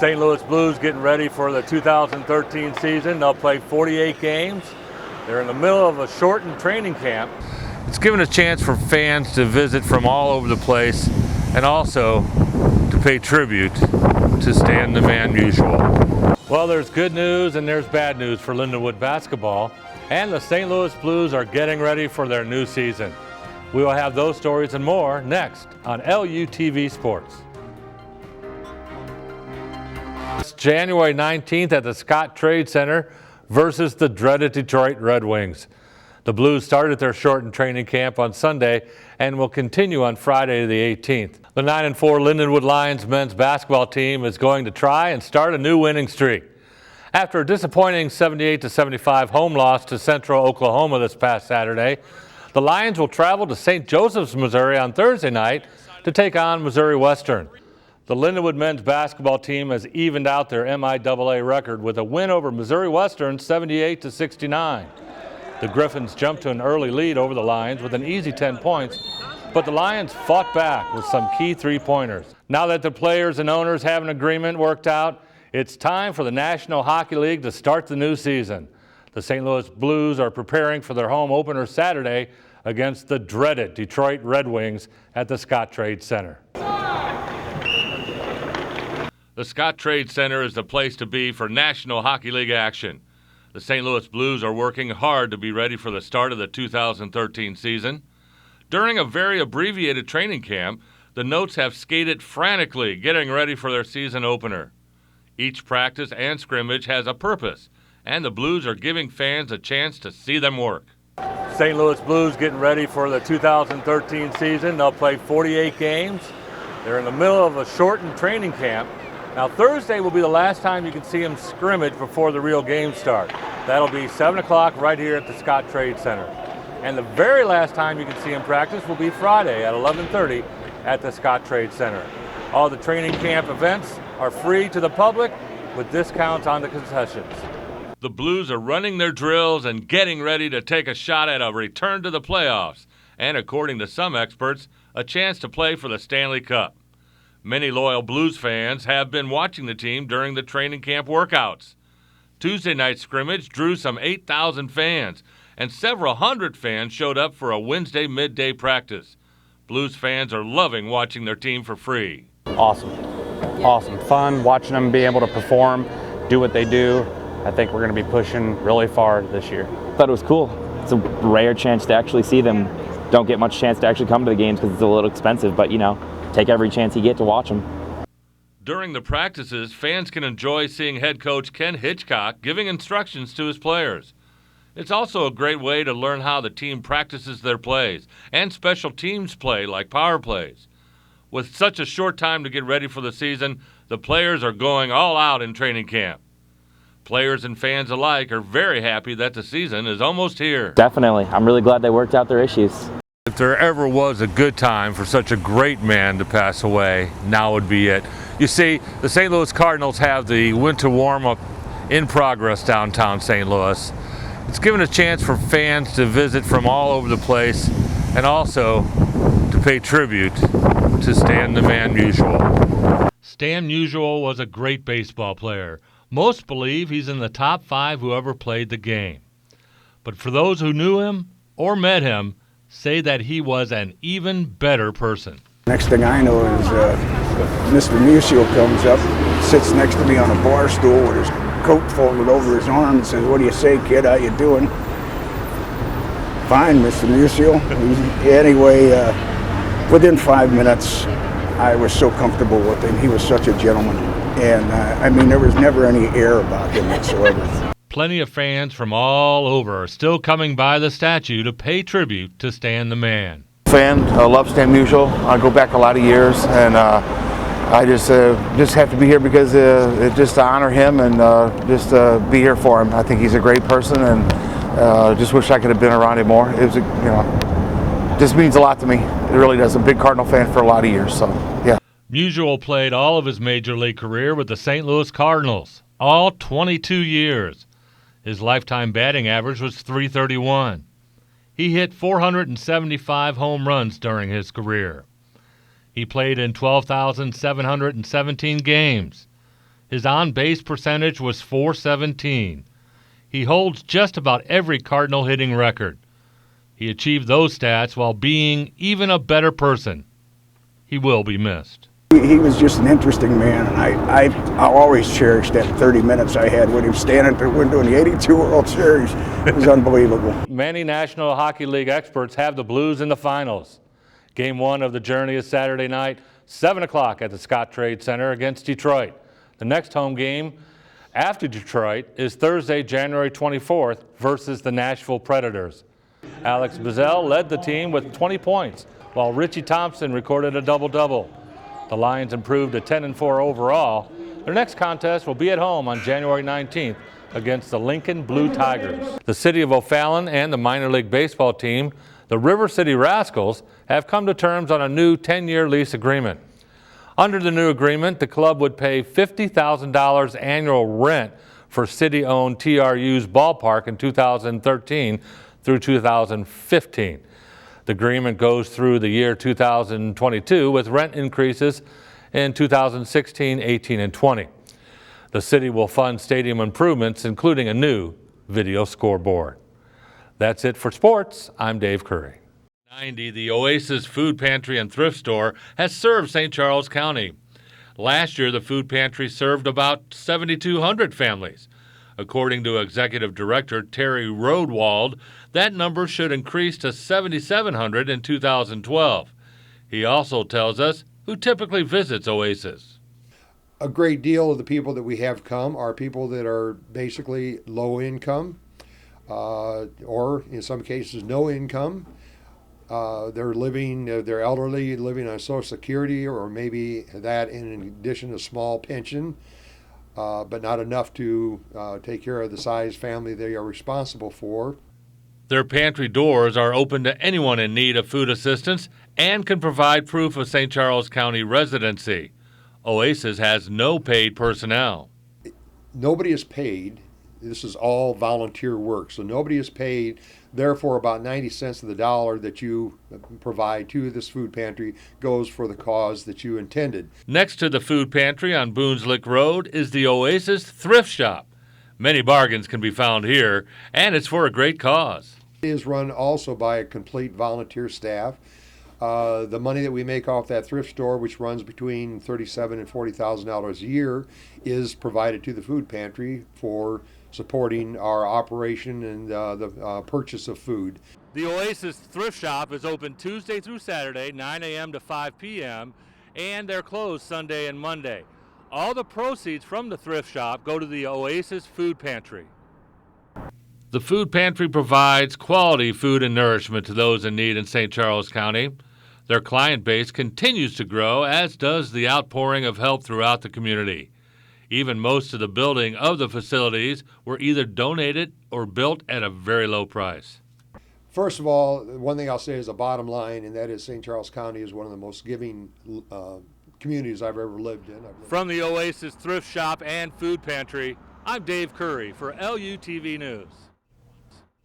St. Louis Blues getting ready for the 2013 season. They'll play 48 games. They're in the middle of a shortened training camp. It's given a chance for fans to visit from all over the place and also to pay tribute to Stan the Man Musial. Well, there's good news and there's bad news for Lindenwood basketball, and the St. Louis Blues are getting ready for their new season. We will have those stories and more next on LUTV Sports. It's January 19th at the Scott Trade Center versus the dreaded Detroit Red Wings. The Blues started their shortened training camp on Sunday and will continue on Friday the 18th. The 9-4 Lindenwood Lions men's basketball team is going to try and start a new winning streak. After a disappointing 78-75 home loss to Central Oklahoma this past Saturday, the Lions will travel to St. Joseph's, Missouri on Thursday night to take on Missouri Western. The Lindenwood men's basketball team has evened out their MIAA record with a win over Missouri Western 78-69. The Griffins jumped to an early lead over the Lions with an easy 10 points, but the Lions fought back with some key three-pointers. Now that the players and owners have an agreement worked out, it's time for the National Hockey League to start the new season. The St. Louis Blues are preparing for their home opener Saturday against the dreaded Detroit Red Wings at the Scott Trade Center. The Scott Trade Center is the place to be for National Hockey League action. The St. Louis Blues are working hard to be ready for the start of the 2013 season. During a very abbreviated training camp, the Notes have skated frantically, getting ready for their season opener. Each practice and scrimmage has a purpose, and the Blues are giving fans a chance to see them work. St. Louis Blues getting ready for the 2013 season. They'll play 48 games. They're in the middle of a shortened training camp. Now, Thursday will be the last time you can see them scrimmage before the real games start. That'll be 7 o'clock right here at the Scott Trade Center. And the very last time you can see them practice will be Friday at 11:30 at the Scott Trade Center. All the training camp events are free to the public with discounts on the concessions. The Blues are running their drills and getting ready to take a shot at a return to the playoffs, and according to some experts, a chance to play for the Stanley Cup. Many loyal Blues fans have been watching the team during the training camp workouts. Tuesday night scrimmage drew some 8,000 fans, and several hundred fans showed up for a Wednesday midday practice. Blues fans are loving watching their team for free. Awesome. Awesome. Fun watching them be able to perform, do what they do. I think we're going to be pushing really far this year. Thought it was cool. It's a rare chance to actually see them. Don't get much chance to actually come to the games because it's a little expensive, but take every chance you get to watch them. During the practices, fans can enjoy seeing head coach Ken Hitchcock giving instructions to his players. It's also a great way to learn how the team practices their plays and special teams play like power plays. With such a short time to get ready for the season, the players are going all out in training camp. Players and fans alike are very happy that the season is almost here. Definitely. I'm really glad they worked out their issues. If there ever was a good time for such a great man to pass away, now would be it. You see, the St. Louis Cardinals have the winter warm-up in progress downtown St. Louis. It's given a chance for fans to visit from all over the place and also to pay tribute to Stan the Man Musial. Stan Musial was a great baseball player. Most believe he's in the top 5 who ever played the game. But for those who knew him or met him, say that he was an even better person. Next thing I know is Mr. Musial comes up, sits next to me on a bar stool with his coat folded over his arm and says, "What do you say, kid? How you doing?" "Fine, Mr. Musial." Anyway, within 5 minutes, I was so comfortable with him. He was such a gentleman. And there was never any air about him whatsoever. Plenty of fans from all over are still coming by the statue to pay tribute to Stan the Man. I love Stan Musial. I go back a lot of years, and I just have to be here because just to honor him and just be here for him. I think he's a great person, and just wish I could have been around him more. It was, just means a lot to me. It really does. I'm a big Cardinal fan for a lot of years, so yeah. Musial played all of his major league career with the St. Louis Cardinals, all 22 years. His lifetime batting average was .331. He hit 475 home runs during his career. He played in 12,717 games. His on-base percentage was .417. He holds just about every Cardinal hitting record. He achieved those stats while being even a better person. He will be missed. He was just an interesting man, and I'll always cherish that 30 minutes I had with him standing at the window in the '82 World Series. It was unbelievable. Many National Hockey League experts have the Blues in the finals. Game 1 of the Journey is Saturday night, 7 o'clock at the Scottrade Center against Detroit. The next home game after Detroit is Thursday, January 24th versus the Nashville Predators. Alex Bizzell led the team with 20 points, while Richie Thompson recorded a double-double. The Lions improved to 10-4 overall. Their next contest will be at home on January 19th against the Lincoln Blue Tigers. The city of O'Fallon and the minor league baseball team, the River City Rascals, have come to terms on a new 10-year lease agreement. Under the new agreement, the club would pay $50,000 annual rent for city-owned TRU's ballpark in 2013 through 2015. The agreement goes through the year 2022 with rent increases in 2016, 18, and 20. The city will fund stadium improvements, including a new video scoreboard. That's it for sports. I'm Dave Curry. The Oasis Food Pantry and Thrift Store has served St. Charles County. Last year, the food pantry served about 7,200 families. According to Executive Director Terry Rodewald, that number should increase to 7,700 in 2012. He also tells us who typically visits Oasis. A great deal of the people that we have come are people that are basically low income, or in some cases no income. They're elderly, living on Social Security, or maybe that in addition to small pension. But not enough to take care of the size family they are responsible for. Their pantry doors are open to anyone in need of food assistance and can provide proof of St. Charles County residency. Oasis has no paid personnel. Nobody is paid. This is all volunteer work, so nobody is paid. Therefore, about 90 cents of the dollar that you provide to this food pantry goes for the cause that you intended. Next to the food pantry on Boonslick Road is the Oasis Thrift Shop. Many bargains can be found here, and it's for a great cause. It is run also by a complete volunteer staff. The money that we make off that thrift store, which runs between $37,000 and $40,000 a year, is provided to the food pantry for supporting our operation and the purchase of food. The Oasis Thrift Shop is open Tuesday through Saturday, 9 a.m. to 5 p.m., and they're closed Sunday and Monday. All the proceeds from the thrift shop go to the Oasis Food Pantry. The food pantry provides quality food and nourishment to those in need in St. Charles County. Their client base continues to grow, as does the outpouring of help throughout the community. Even most of the building of the facilities were either donated or built at a very low price. First of all, one thing I'll say is a bottom line, and that is St. Charles County is one of the most giving communities I've ever lived in. From the Oasis Thrift Shop and Food Pantry, I'm Dave Curry for LUTV News.